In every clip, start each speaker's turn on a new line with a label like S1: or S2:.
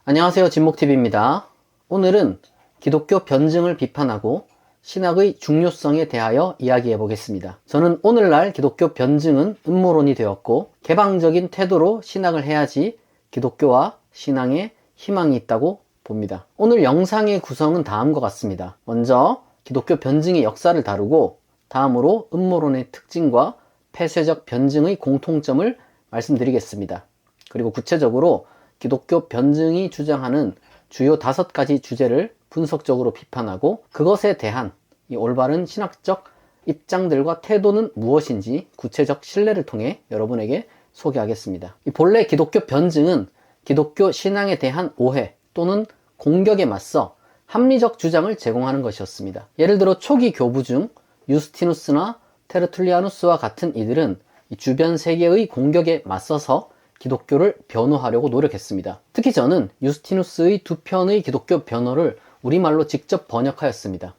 S1: 안녕하세요. 진목TV입니다. 오늘은 기독교 변증을 비판하고 신학의 중요성에 대하여 이야기해 보겠습니다. 저는 오늘날 기독교 변증은 음모론이 되었고 개방적인 태도로 신학을 해야지 기독교와 신앙에 희망이 있다고 봅니다. 오늘 영상의 구성은 다음과 같습니다. 먼저 기독교 변증의 역사를 다루고 다음으로 음모론의 특징과 폐쇄적 변증의 공통점을 말씀드리겠습니다. 그리고 구체적으로 기독교 변증이 주장하는 주요 5가지 주제를 분석적으로 비판하고 그것에 대한 이 올바른 신학적 입장들과 태도는 무엇인지 구체적 신뢰를 통해 여러분에게 소개하겠습니다. 본래 기독교 변증은 기독교 신앙에 대한 오해 또는 공격에 맞서 합리적 주장을 제공하는 것이었습니다. 예를 들어 초기 교부 중 유스티누스나 테르툴리아누스와 같은 이들은 주변 세계의 공격에 맞서서 기독교를 변호하려고 노력했습니다. 특히 저는 유스티누스의 두 편의 기독교 변호를 우리말로 직접 번역하였습니다.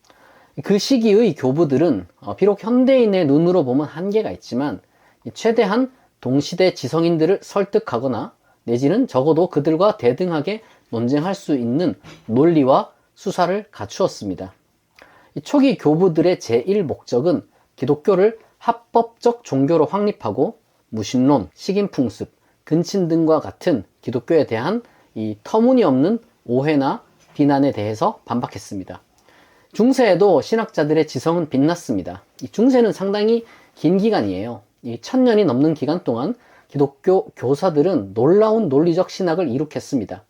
S1: 그 시기의 교부들은 비록 현대인의 눈으로 보면 한계가 있지만 최대한 동시대 지성인들을 설득하거나 내지는 적어도 그들과 대등하게 논쟁할 수 있는 논리와 수사를 갖추었습니다. 초기 교부들의 제1목적은 기독교를 합법적 종교로 확립하고 무신론, 식인풍습, 근친 등과 같은 기독교에 대한 이 터무니없는 오해나 비난에 대해서 반박했습니다. 중세에도 신학자들의 지성은 빛났습니다. 이 중세는 상당히 긴 기간이에요. 이 1000년이 넘는 기간 동안 기독교 교사들은 놀라운 논리적 신학을 이룩했습니다.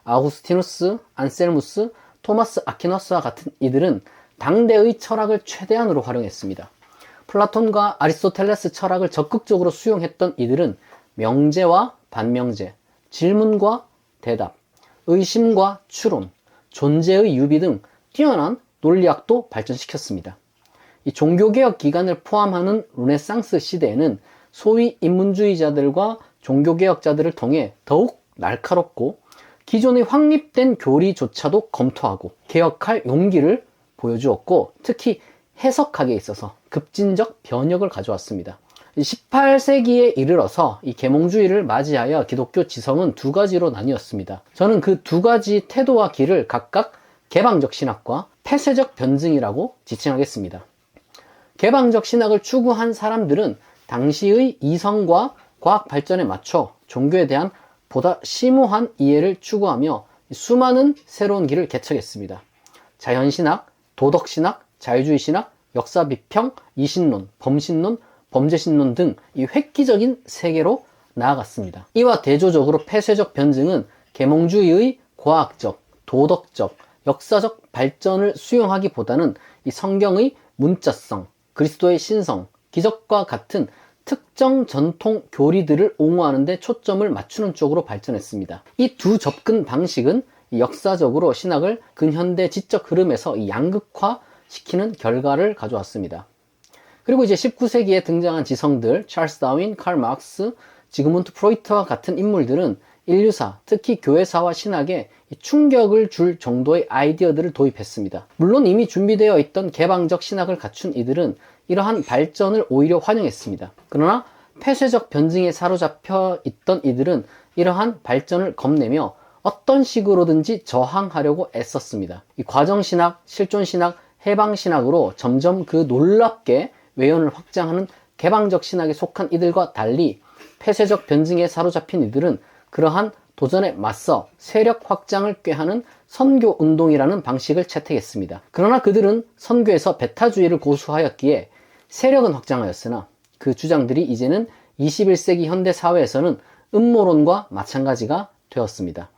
S1: 아우구스티누스, 안셀무스, 토마스 아퀴나스와 같은 이들은 당대의 철학을 최대한으로 활용했습니다. 플라톤과 아리스토텔레스 철학을 적극적으로 수용했던 이들은 명제와 반명제, 질문과 대답, 의심과 추론, 존재의 유비 등 뛰어난 논리학도 발전시켰습니다. 이 종교개혁 기간을 포함하는 르네상스 시대에는 소위 인문주의자들과 종교개혁자들을 통해 더욱 날카롭고 기존의 확립된 교리조차도 검토하고 개혁할 용기를 보여주었고 특히 해석하기에 있어서 급진적 변혁을 가져왔습니다. 18세기에 이르러서 이 계몽주의를 맞이하여 기독교 지성은 2가지로 나뉘었습니다. 저는 그 2가지 태도와 길을 각각 개방적 신학과 폐쇄적 변증이라고 지칭하겠습니다. 개방적 신학을 추구한 사람들은 당시의 이성과 과학 발전에 맞춰 종교에 대한 보다 심오한 이해를 추구하며 수많은 새로운 길을 개척했습니다. 자연신학, 도덕신학, 자유주의 신학, 역사비평, 이신론, 범신론, 범죄신론 등 이 획기적인 세계로 나아갔습니다. 이와 대조적으로 폐쇄적 변증은 계몽주의의 과학적, 도덕적, 역사적 발전을 수용하기보다는 이 성경의 문자성, 그리스도의 신성, 기적과 같은 특정 전통 교리들을 옹호하는 데 초점을 맞추는 쪽으로 발전했습니다. 이 두 접근 방식은 역사적으로 신학을 근현대 지적 흐름에서 양극화시키는 결과를 가져왔습니다. 그리고 이제 19세기에 등장한 지성들, 찰스 다윈, 칼 마크스, 지그문트 프로이트와 같은 인물들은 인류사, 특히 교회사와 신학에 충격을 줄 정도의 아이디어들을 도입했습니다. 물론 이미 준비되어 있던 개방적 신학을 갖춘 이들은 이러한 발전을 오히려 환영했습니다. 그러나 폐쇄적 변증에 사로잡혀 있던 이들은 이러한 발전을 겁내며 어떤 식으로든지 저항하려고 애썼습니다. 이 과정신학, 실존신학, 해방신학으로 점점 그 놀랍게 외연을 확장하는 개방적 신학에 속한 이들과 달리 폐쇄적 변증에 사로잡힌 이들은 그러한 도전에 맞서 세력 확장을 꾀하는 선교운동이라는 방식을 채택했습니다. 그러나 그들은 선교에서 배타주의를 고수하였기에 세력은 확장하였으나 그 주장들이 이제는 21세기 현대 사회에서는 음모론과 마찬가지가 되었습니다.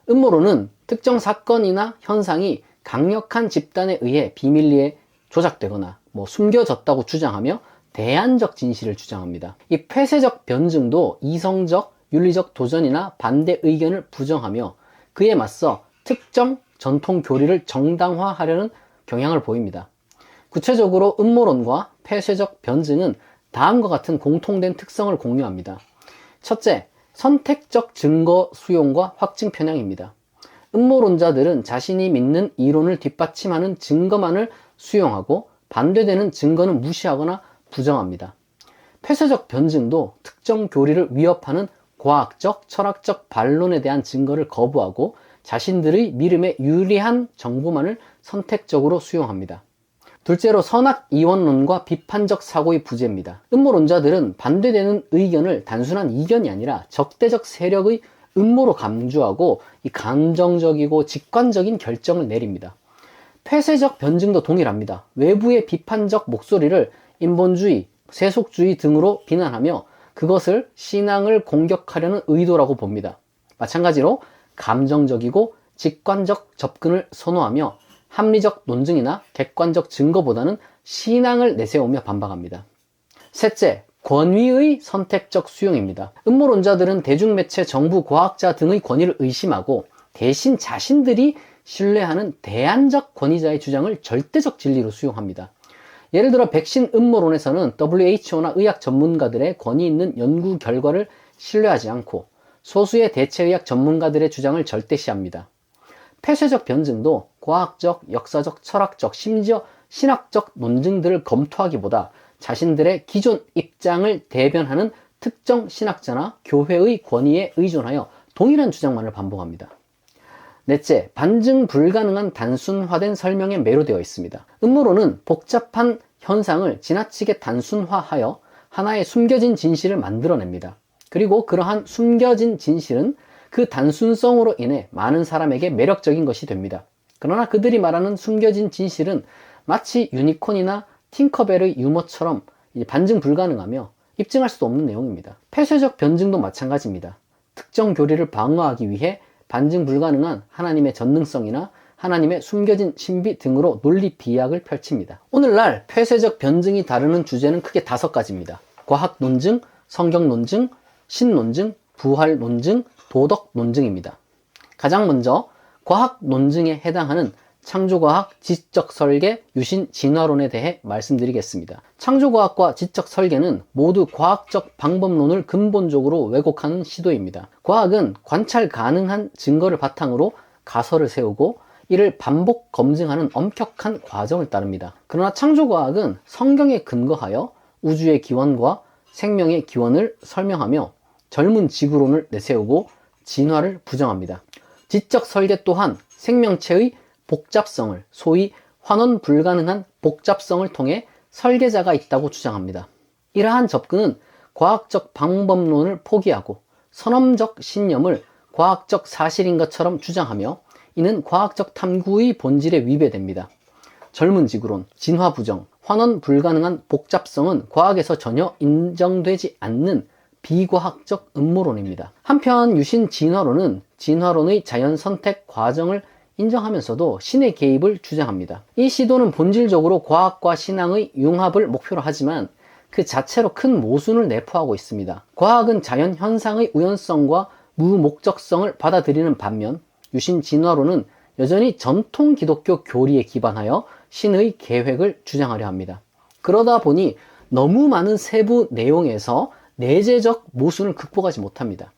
S1: 음모론은 특정 사건이나 현상이 강력한 집단에 의해 비밀리에 조작되거나 숨겨졌다고 주장하며 대안적 진실을 주장합니다. 이 폐쇄적 변증도 이성적, 윤리적 도전이나 반대 의견을 부정하며 그에 맞서 특정 전통 교리를 정당화하려는 경향을 보입니다. 구체적으로 음모론과 폐쇄적 변증은 다음과 같은 공통된 특성을 공유합니다. 첫째, 선택적 증거 수용과 확증 편향입니다. 음모론자들은 자신이 믿는 이론을 뒷받침하는 증거만을 수용하고 반대되는 증거는 무시하거나 부정합니다. 폐쇄적 변증도 특정 교리를 위협하는 과학적, 철학적 반론에 대한 증거를 거부하고 자신들의 믿음에 유리한 정보만을 선택적으로 수용합니다. 둘째로 선악 이원론과 비판적 사고의 부재입니다. 음모론자들은 반대되는 의견을 단순한 이견이 아니라 적대적 세력의 음모로 감주하고 이 감정적이고 직관적인 결정을 내립니다. 폐쇄적 변증도 동일합니다. 외부의 비판적 목소리를 인본주의, 세속주의 등으로 비난하며 그것을 신앙을 공격하려는 의도라고 봅니다. 마찬가지로 감정적이고 직관적 접근을 선호하며 합리적 논증이나 객관적 증거보다는 신앙을 내세우며 반박합니다. 셋째, 권위의 선택적 수용입니다. 음모론자들은 대중매체, 정부, 과학자 등의 권위를 의심하고 대신 자신들이 신뢰하는 대안적 권위자의 주장을 절대적 진리로 수용합니다. 예를 들어 백신 음모론에서는 WHO나 의학 전문가들의 권위 있는 연구 결과를 신뢰하지 않고 소수의 대체의학 전문가들의 주장을 절대시합니다. 폐쇄적 변증도 과학적, 역사적, 철학적, 심지어 신학적 논증들을 검토하기보다 자신들의 기존 입장을 대변하는 특정 신학자나 교회의 권위에 의존하여 동일한 주장만을 반복합니다. 넷째, 반증 불가능한 단순화된 설명에 매료되어 있습니다. 음모론은 복잡한 현상을 지나치게 단순화하여 하나의 숨겨진 진실을 만들어냅니다. 그리고 그러한 숨겨진 진실은 그 단순성으로 인해 많은 사람에게 매력적인 것이 됩니다. 그러나 그들이 말하는 숨겨진 진실은 마치 유니콘이나 팅커벨의 유머처럼 반증 불가능하며 입증할 수도 없는 내용입니다. 폐쇄적 변증도 마찬가지입니다. 특정 교리를 방어하기 위해 반증 불가능한 하나님의 전능성이나 하나님의 숨겨진 신비 등으로 논리 비약을 펼칩니다. 오늘날 폐쇄적 변증이 다루는 주제는 크게 5가지입니다. 과학 논증, 성경 논증, 신논증, 부활 논증, 도덕 논증입니다. 가장 먼저 과학 논증에 해당하는 창조과학, 지적 설계, 유신 진화론에 대해 말씀드리겠습니다. 창조과학과 지적 설계는 모두 과학적 방법론을 근본적으로 왜곡하는 시도입니다. 과학은 관찰 가능한 증거를 바탕으로 가설을 세우고 이를 반복 검증하는 엄격한 과정을 따릅니다. 그러나 창조과학은 성경에 근거하여 우주의 기원과 생명의 기원을 설명하며 젊은 지구론을 내세우고 진화를 부정합니다. 지적 설계 또한 생명체의 복잡성을, 소위 환원 불가능한 복잡성을 통해 설계자가 있다고 주장합니다. 이러한 접근은 과학적 방법론을 포기하고 선험적 신념을 과학적 사실인 것처럼 주장하며 이는 과학적 탐구의 본질에 위배됩니다. 젊은 지구론, 진화 부정, 환원 불가능한 복잡성은 과학에서 전혀 인정되지 않는 비과학적 음모론입니다. 한편 유신 진화론은 진화론의 자연 선택 과정을 인정하면서도 신의 개입을 주장합니다. 이 시도는 본질적으로 과학과 신앙의 융합을 목표로 하지만 그 자체로 큰 모순을 내포하고 있습니다. 과학은 자연 현상의 우연성과 무목적성을 받아들이는 반면 유신 진화론은 여전히 전통 기독교 교리에 기반하여 신의 계획을 주장하려 합니다. 그러다 보니 너무 많은 세부 내용에서 내재적 모순을 극복하지 못합니다.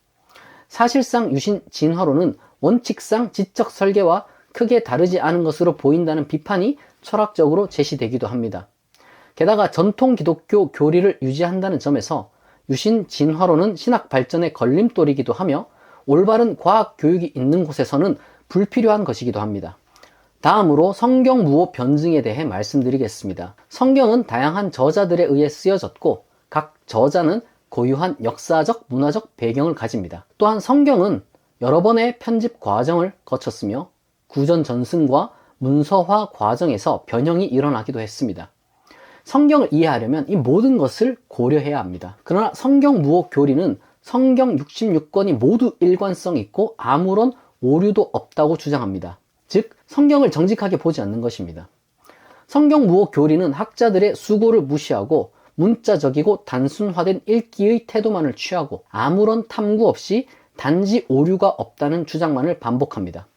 S1: 사실상 유신 진화론은 원칙상 지적 설계와 크게 다르지 않은 것으로 보인다는 비판이 철학적으로 제시되기도 합니다. 게다가 전통 기독교 교리를 유지한다는 점에서 유신 진화론은 신학 발전의 걸림돌이기도 하며 올바른 과학 교육이 있는 곳에서는 불필요한 것이기도 합니다. 다음으로 성경 무호 변증에 대해 말씀드리겠습니다. 성경은 다양한 저자들에 의해 쓰여졌고 각 저자는 고유한 역사적, 문화적 배경을 가집니다. 또한 성경은 여러 번의 편집 과정을 거쳤으며 구전 전승과 문서화 과정에서 변형이 일어나기도 했습니다. 성경을 이해하려면 이 모든 것을 고려해야 합니다. 그러나 성경 무호 교리는 성경 66권이 모두 일관성 있고 아무런 오류도 없다고 주장합니다. 즉, 성경을 정직하게 보지 않는 것입니다. 성경 무호 교리는 학자들의 수고를 무시하고 문자적이고 단순화된 읽기의 태도만을 취하고 아무런 탐구 없이 단지 오류가 없다는 주장만을 반복합니다.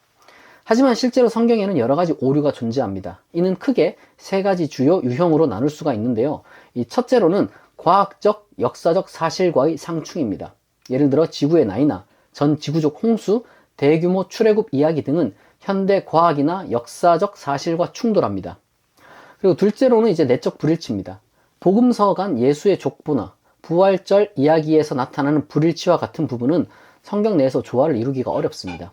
S1: 하지만 실제로 성경에는 여러 가지 오류가 존재합니다. 이는 크게 3가지 주요 유형으로 나눌 수가 있는데요. 이 첫째로는 과학적, 역사적 사실과의 상충입니다. 예를 들어 지구의 나이나 전 지구적 홍수, 대규모 출애굽 이야기 등은 현대 과학이나 역사적 사실과 충돌합니다. 그리고 둘째로는 내적 불일치입니다. 복음서 간 예수의 족보나 부활절 이야기에서 나타나는 불일치와 같은 부분은 성경 내에서 조화를 이루기가 어렵습니다.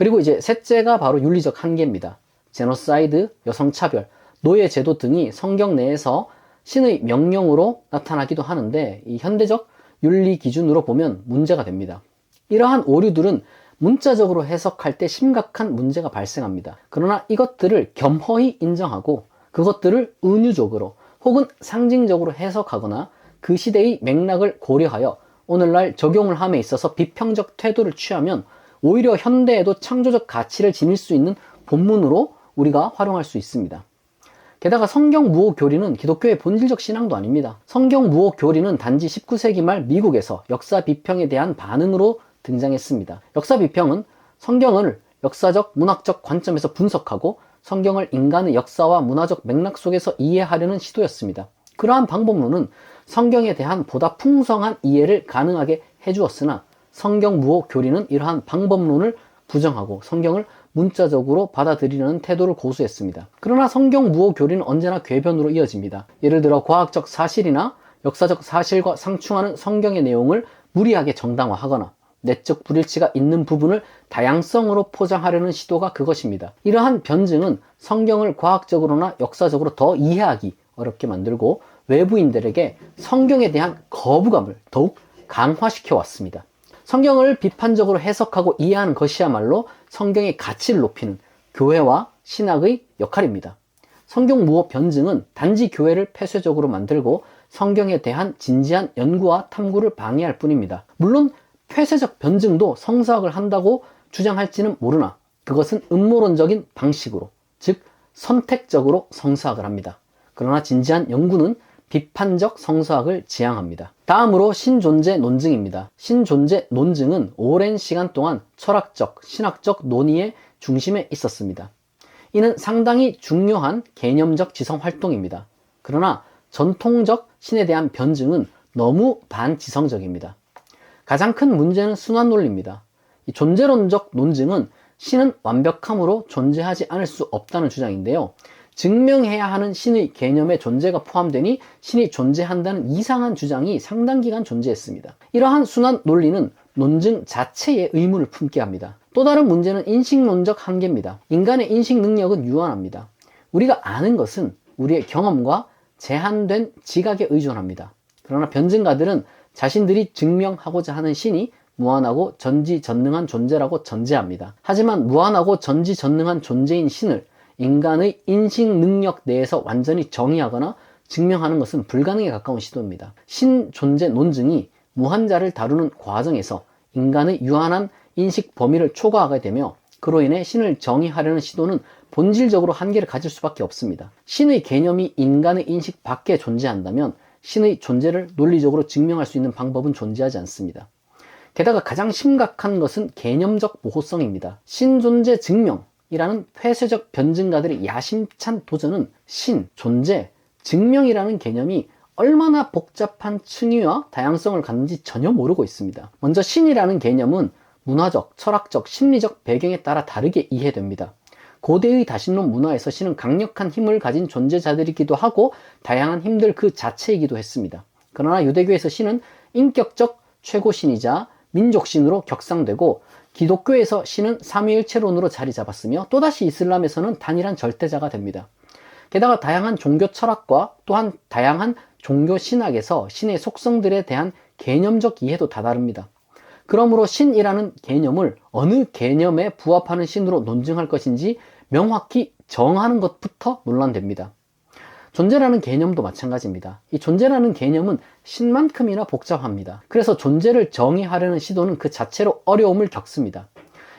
S1: 그리고 이제 셋째가 바로 윤리적 한계입니다. 제노사이드, 여성차별, 노예제도 등이 성경 내에서 신의 명령으로 나타나기도 하는데 이 현대적 윤리 기준으로 보면 문제가 됩니다. 이러한 오류들은 문자적으로 해석할 때 심각한 문제가 발생합니다. 그러나 이것들을 겸허히 인정하고 그것들을 은유적으로 혹은 상징적으로 해석하거나 그 시대의 맥락을 고려하여 오늘날 적용을 함에 있어서 비평적 태도를 취하면 오히려 현대에도 창조적 가치를 지닐 수 있는 본문으로 우리가 활용할 수 있습니다. 게다가 성경 무호 교리는 기독교의 본질적 신앙도 아닙니다. 성경 무호 교리는 단지 19세기 말 미국에서 역사 비평에 대한 반응으로 등장했습니다. 역사 비평은 성경을 역사적, 문학적 관점에서 분석하고 성경을 인간의 역사와 문화적 맥락 속에서 이해하려는 시도였습니다. 그러한 방법론은 성경에 대한 보다 풍성한 이해를 가능하게 해주었으나 성경 무호 교리는 이러한 방법론을 부정하고 성경을 문자적으로 받아들이려는 태도를 고수했습니다. 그러나 성경 무호 교리는 언제나 궤변으로 이어집니다. 예를 들어 과학적 사실이나 역사적 사실과 상충하는 성경의 내용을 무리하게 정당화하거나 내적 불일치가 있는 부분을 다양성으로 포장하려는 시도가 그것입니다. 이러한 변증은 성경을 과학적으로나 역사적으로 더 이해하기 어렵게 만들고 외부인들에게 성경에 대한 거부감을 더욱 강화시켜 왔습니다. 성경을 비판적으로 해석하고 이해하는 것이야말로 성경의 가치를 높이는 교회와 신학의 역할입니다. 성경 무호 변증은 단지 교회를 폐쇄적으로 만들고 성경에 대한 진지한 연구와 탐구를 방해할 뿐입니다. 물론 폐쇄적 변증도 성사학을 한다고 주장할지는 모르나 그것은 음모론적인 방식으로, 즉 선택적으로 성사학을 합니다. 그러나 진지한 연구는 비판적 성서학을 지향합니다. 다음으로 신존재 논증입니다. 신존재 논증은 오랜 시간 동안 철학적, 신학적 논의의 중심에 있었습니다. 이는 상당히 중요한 개념적 지성 활동입니다. 그러나 전통적 신에 대한 변증은 너무 반지성적입니다. 가장 큰 문제는 순환 논리입니다. 이 존재론적 논증은 신은 완벽함으로 존재하지 않을 수 없다는 주장인데요. 증명해야 하는 신의 개념에 존재가 포함되니 신이 존재한다는 이상한 주장이 상당 기간 존재했습니다. 이러한 순환 논리는 논증 자체에 의문을 품게 합니다. 또 다른 문제는 인식론적 한계입니다. 인간의 인식 능력은 유한합니다. 우리가 아는 것은 우리의 경험과 제한된 지각에 의존합니다. 그러나 변증가들은 자신들이 증명하고자 하는 신이 무한하고 전지전능한 존재라고 전제합니다. 하지만 무한하고 전지전능한 존재인 신을 인간의 인식 능력 내에서 완전히 정의하거나 증명하는 것은 불가능에 가까운 시도입니다. 신존재 논증이 무한자를 다루는 과정에서 인간의 유한한 인식 범위를 초과하게 되며 그로 인해 신을 정의하려는 시도는 본질적으로 한계를 가질 수밖에 없습니다. 신의 개념이 인간의 인식 밖에 존재한다면 신의 존재를 논리적으로 증명할 수 있는 방법은 존재하지 않습니다. 게다가 가장 심각한 것은 개념적 모호성입니다. 신존재 증명이라는 폐쇄적 변증가들의 야심찬 도전은 신, 존재, 증명이라는 개념이 얼마나 복잡한 층위와 다양성을 갖는지 전혀 모르고 있습니다. 먼저 신이라는 개념은 문화적, 철학적, 심리적 배경에 따라 다르게 이해됩니다. 고대의 다신론 문화에서 신은 강력한 힘을 가진 존재자들이기도 하고 다양한 힘들 그 자체이기도 했습니다. 그러나 유대교에서 신은 인격적 최고신이자 민족신으로 격상되고 기독교에서 신은 삼위일체론으로 자리 잡았으며 또다시 이슬람에서는 단일한 절대자가 됩니다. 게다가 다양한 종교 철학과 또한 다양한 종교 신학에서 신의 속성들에 대한 개념적 이해도 다 다릅니다. 그러므로 신이라는 개념을 어느 개념에 부합하는 신으로 논증할 것인지 명확히 정하는 것부터 논란됩니다. 존재라는 개념도 마찬가지입니다. 이 존재라는 개념은 신만큼이나 복잡합니다. 그래서 존재를 정의하려는 시도는 그 자체로 어려움을 겪습니다.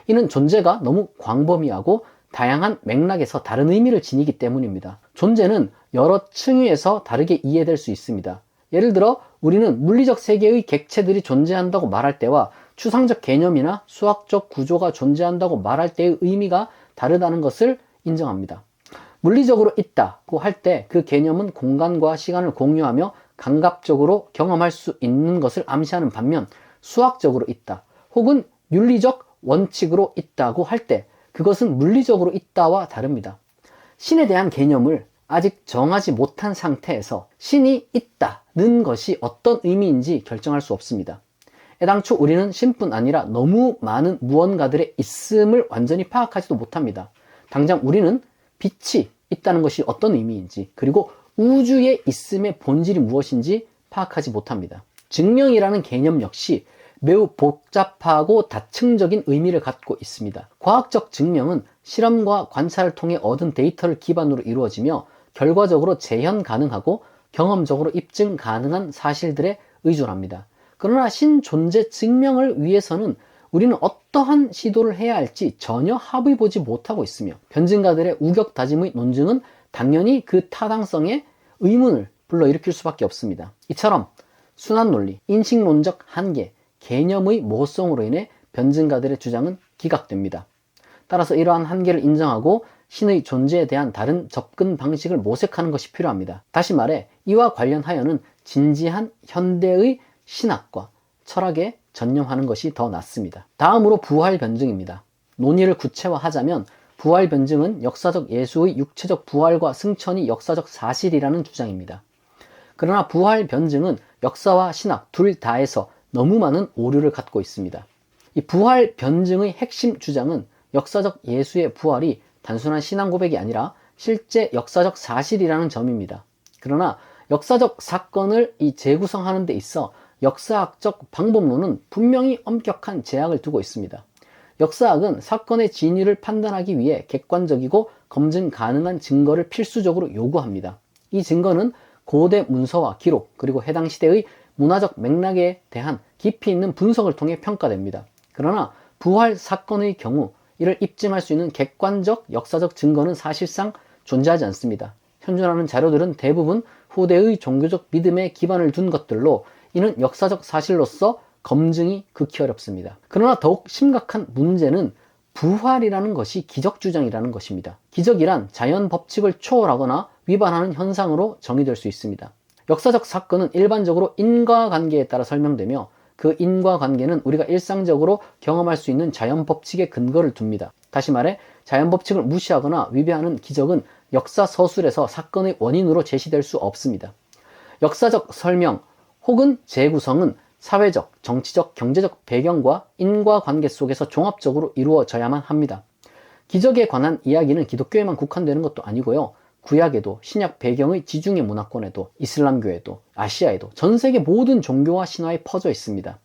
S1: 이는 존재가 너무 광범위하고 다양한 맥락에서 다른 의미를 지니기 때문입니다. 존재는 여러 층위에서 다르게 이해될 수 있습니다. 예를 들어 우리는 물리적 세계의 객체들이 존재한다고 말할 때와 추상적 개념이나 수학적 구조가 존재한다고 말할 때의 의미가 다르다는 것을 인정합니다. 물리적으로 있다고 할 때 그 개념은 공간과 시간을 공유하며 감각적으로 경험할 수 있는 것을 암시하는 반면 수학적으로 있다 혹은 윤리적 원칙으로 있다고 할 때 그것은 물리적으로 있다와 다릅니다. 신에 대한 개념을 아직 정하지 못한 상태에서 신이 있다는 것이 어떤 의미인지 결정할 수 없습니다. 애당초 우리는 신뿐 아니라 너무 많은 무언가들의 있음을 완전히 파악하지도 못합니다. 당장 우리는 빛이 있다는 것이 어떤 의미인지, 그리고 우주의 있음의 본질이 무엇인지 파악하지 못합니다. 증명이라는 개념 역시 매우 복잡하고 다층적인 의미를 갖고 있습니다. 과학적 증명은 실험과 관찰을 통해 얻은 데이터를 기반으로 이루어지며 결과적으로 재현 가능하고 경험적으로 입증 가능한 사실들에 의존합니다. 그러나 신존재 증명을 위해서는 우리는 어떠한 시도를 해야 할지 전혀 합의 보지 못하고 있으며, 변증가들의 우격다짐의 논증은 당연히 그 타당성에 의문을 불러일으킬 수밖에 없습니다. 이처럼 순환논리, 인식론적 한계, 개념의 모호성으로 인해 변증가들의 주장은 기각됩니다. 따라서 이러한 한계를 인정하고 신의 존재에 대한 다른 접근 방식을 모색하는 것이 필요합니다. 다시 말해 이와 관련하여는 진지한 현대의 신학과 철학에 전념하는 것이 더 낫습니다. 다음으로 부활 변증입니다. 논의를 구체화하자면 부활 변증은 역사적 예수의 육체적 부활과 승천이 역사적 사실이라는 주장입니다. 그러나 부활 변증은 역사와 신학 둘 다에서 너무 많은 오류를 갖고 있습니다. 이 부활 변증의 핵심 주장은 역사적 예수의 부활이 단순한 신앙 고백이 아니라 실제 역사적 사실이라는 점입니다. 그러나 역사적 사건을 재구성하는 데 있어 역사학적 방법론은 분명히 엄격한 제약을 두고 있습니다. 역사학은 사건의 진위를 판단하기 위해 객관적이고 검증 가능한 증거를 필수적으로 요구합니다. 이 증거는 고대 문서와 기록, 그리고 해당 시대의 문화적 맥락에 대한 깊이 있는 분석을 통해 평가됩니다. 그러나 부활 사건의 경우 이를 입증할 수 있는 객관적 역사적 증거는 사실상 존재하지 않습니다. 현존하는 자료들은 대부분 후대의 종교적 믿음에 기반을 둔 것들로, 이는 역사적 사실로서 검증이 극히 어렵습니다. 그러나 더욱 심각한 문제는 부활이라는 것이 기적 주장이라는 것입니다. 기적이란 자연 법칙을 초월하거나 위반하는 현상으로 정의될 수 있습니다. 역사적 사건은 일반적으로 인과관계에 따라 설명되며 그 인과관계는 우리가 일상적으로 경험할 수 있는 자연 법칙에 근거를 둡니다. 다시 말해 자연 법칙을 무시하거나 위배하는 기적은 역사 서술에서 사건의 원인으로 제시될 수 없습니다. 역사적 설명 혹은 재구성은 사회적, 정치적, 경제적 배경과 인과관계 속에서 종합적으로 이루어져야만 합니다. 기적에 관한 이야기는 기독교에만 국한되는 것도 아니고요. 구약에도, 신약 배경의 지중해 문화권에도, 이슬람교에도, 아시아에도, 전 세계 모든 종교와 신화에 퍼져 있습니다.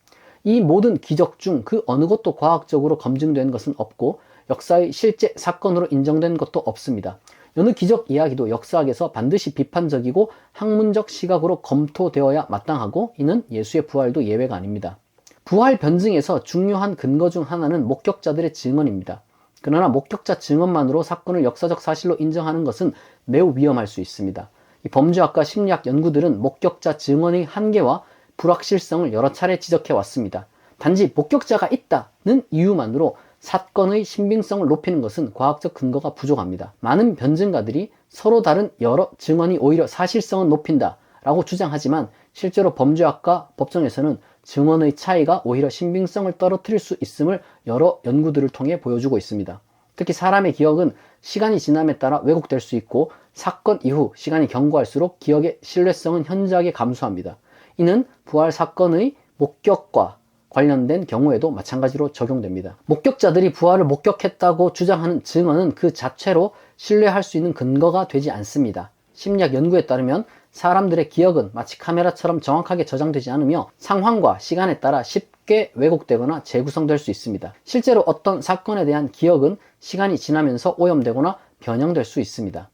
S1: 이 모든 기적 중 그 어느 것도 과학적으로 검증된 것은 없고 역사의 실제 사건으로 인정된 것도 없습니다. 여느 기적 이야기도 역사학에서 반드시 비판적이고 학문적 시각으로 검토되어야 마땅하고, 이는 예수의 부활도 예외가 아닙니다. 부활 변증에서 중요한 근거 중 하나는 목격자들의 증언입니다. 그러나 목격자 증언만으로 사건을 역사적 사실로 인정하는 것은 매우 위험할 수 있습니다. 이 범죄학과 심리학 연구들은 목격자 증언의 한계와 불확실성을 여러 차례 지적해 왔습니다. 단지 목격자가 있다는 이유만으로 사건의 신빙성을 높이는 것은 과학적 근거가 부족합니다. 많은 변증가들이 서로 다른 여러 증언이 오히려 사실성을 높인다 라고 주장하지만, 실제로 범죄학과 법정에서는 증언의 차이가 오히려 신빙성을 떨어뜨릴 수 있음을 여러 연구들을 통해 보여주고 있습니다. 특히 사람의 기억은 시간이 지남에 따라 왜곡될 수 있고, 사건 이후 시간이 경과할수록 기억의 신뢰성은 현저하게 감소합니다. 이는 부활 사건의 목격과 관련된 경우에도 마찬가지로 적용됩니다. 목격자들이 부활을 목격했다고 주장하는 증언은 그 자체로 신뢰할 수 있는 근거가 되지 않습니다. 심리학 연구에 따르면 사람들의 기억은 마치 카메라처럼 정확하게 저장되지 않으며 상황과 시간에 따라 쉽게 왜곡되거나 재구성될 수 있습니다. 실제로 어떤 사건에 대한 기억은 시간이 지나면서 오염되거나 변형될 수 있습니다.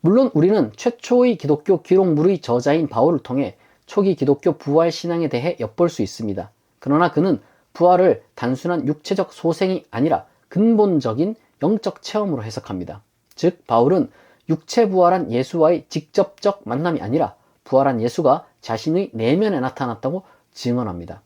S1: 물론 우리는 최초의 기독교 기록물의 저자인 바울을 통해 초기 기독교 부활 신앙에 대해 엿볼 수 있습니다. 그러나 그는 부활을 단순한 육체적 소생이 아니라 근본적인 영적 체험으로 해석합니다. 즉 바울은 육체 부활한 예수와의 직접적 만남이 아니라 부활한 예수가 자신의 내면에 나타났다고 증언합니다.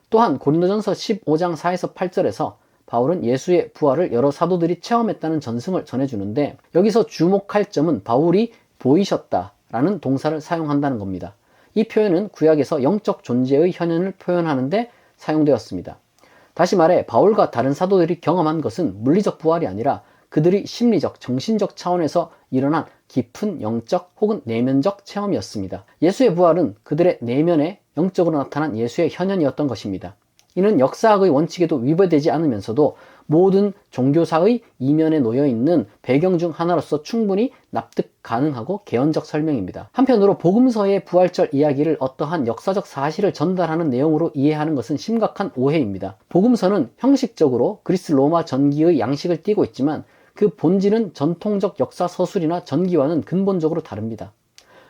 S1: 또한 고린도전서 15장 4에서 8절에서 바울은 예수의 부활을 여러 사도들이 체험했다는 전승을 전해주는데, 여기서 주목할 점은 바울이 보이셨다라는 동사를 사용한다는 겁니다. 이 표현은 구약에서 영적 존재의 현현을 표현하는데 사용되었습니다. 다시 말해 바울과 다른 사도들이 경험한 것은 물리적 부활이 아니라 그들이 심리적, 정신적 차원에서 일어난 깊은 영적 혹은 내면적 체험이었습니다. 예수의 부활은 그들의 내면에 영적으로 나타난 예수의 현현이었던 것입니다. 이는 역사학의 원칙에도 위배되지 않으면서도 모든 종교사의 이면에 놓여있는 배경 중 하나로서 충분히 납득 가능하고 개연적 설명입니다. 한편으로 복음서의 부활절 이야기를 어떠한 역사적 사실을 전달하는 내용으로 이해하는 것은 심각한 오해입니다. 복음서는 형식적으로 그리스 로마 전기의 양식을 띠고 있지만 그 본질은 전통적 역사 서술이나 전기와는 근본적으로 다릅니다.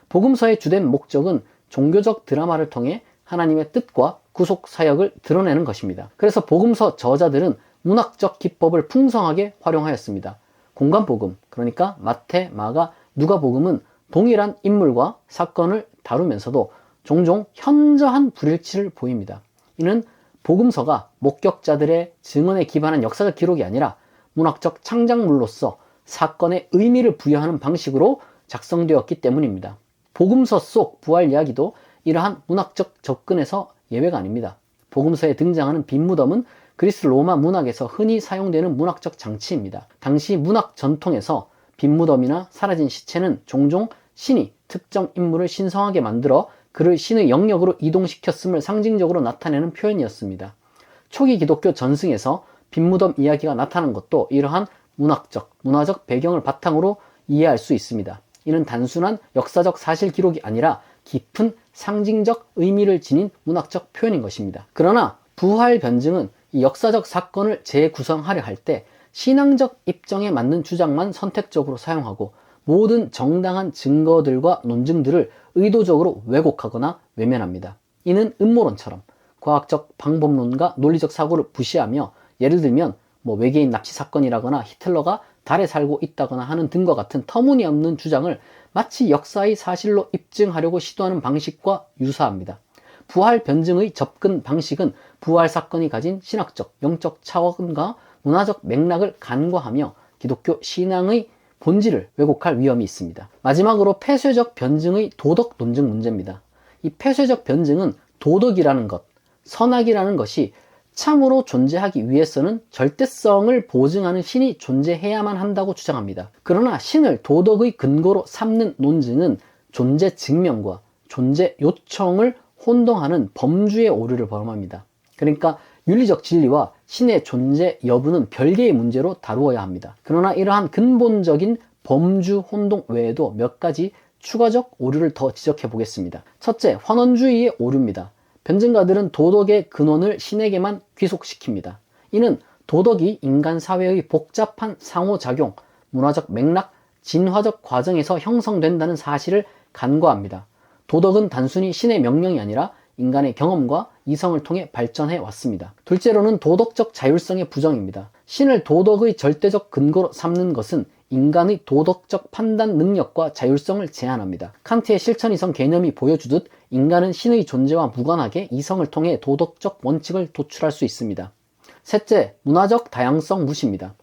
S1: 복음서의 주된 목적은 종교적 드라마를 통해 하나님의 뜻과 구속 사역을 드러내는 것입니다. 그래서 복음서 저자들은 문학적 기법을 풍성하게 활용하였습니다. 공간복음, 그러니까 마태, 마가, 누가복음은 동일한 인물과 사건을 다루면서도 종종 현저한 불일치를 보입니다. 이는 복음서가 목격자들의 증언에 기반한 역사적 기록이 아니라 문학적 창작물로서 사건에 의미를 부여하는 방식으로 작성되었기 때문입니다. 복음서 속 부활 이야기도 이러한 문학적 접근에서 예외가 아닙니다. 복음서에 등장하는 빈무덤은 그리스 로마 문학에서 흔히 사용되는 문학적 장치입니다. 당시 문학 전통에서 빈무덤이나 사라진 시체는 종종 신이 특정 인물을 신성하게 만들어 그를 신의 영역으로 이동시켰음을 상징적으로 나타내는 표현이었습니다. 초기 기독교 전승에서 빈무덤 이야기가 나타난 것도 이러한 문화적 배경을 바탕으로 이해할 수 있습니다. 이는 단순한 역사적 사실 기록이 아니라 깊은 상징적 의미를 지닌 문학적 표현인 것입니다. 그러나 부활 변증은 이 역사적 사건을 재구성하려 할 때 신앙적 입장에 맞는 주장만 선택적으로 사용하고 모든 정당한 증거들과 논증들을 의도적으로 왜곡하거나 외면합니다. 이는 음모론처럼 과학적 방법론과 논리적 사고를 무시하며 예를 들면 외계인 납치 사건이라거나 히틀러가 달에 살고 있다거나 하는 등과 같은 터무니없는 주장을 마치 역사의 사실로 입증하려고 시도하는 방식과 유사합니다. 부활 변증의 접근 방식은 부활 사건이 가진 신학적, 영적 차원과 문화적 맥락을 간과하며 기독교 신앙의 본질을 왜곡할 위험이 있습니다. 마지막으로 폐쇄적 변증의 도덕 논증 문제입니다. 이 폐쇄적 변증은 도덕이라는 것, 선악이라는 것이 참으로 존재하기 위해서는 절대성을 보증하는 신이 존재해야만 한다고 주장합니다. 그러나 신을 도덕의 근거로 삼는 논증은 존재 증명과 존재 요청을 혼동하는 범주의 오류를 범합니다. 그러니까 윤리적 진리와 신의 존재 여부는 별개의 문제로 다루어야 합니다. 그러나 이러한 근본적인 범주 혼동 외에도 몇 가지 추가적 오류를 더 지적해 보겠습니다. 첫째, 환원주의의 오류입니다. 변증가들은 도덕의 근원을 신에게만 귀속시킵니다. 이는 도덕이 인간 사회의 복잡한 상호작용, 문화적 맥락, 진화적 과정에서 형성된다는 사실을 간과합니다. 도덕은 단순히 신의 명령이 아니라 인간의 경험과 이성을 통해 발전해 왔습니다. 둘째로는 도덕적 자율성의 부정입니다. 신을 도덕의 절대적 근거로 삼는 것은 인간의 도덕적 판단 능력과 자율성을 제한합니다. 칸트의 실천이성 개념이 보여주듯 인간은 신의 존재와 무관하게 이성을 통해 도덕적 원칙을 도출할 수 있습니다. 셋째, 문화적 다양성 무시입니다.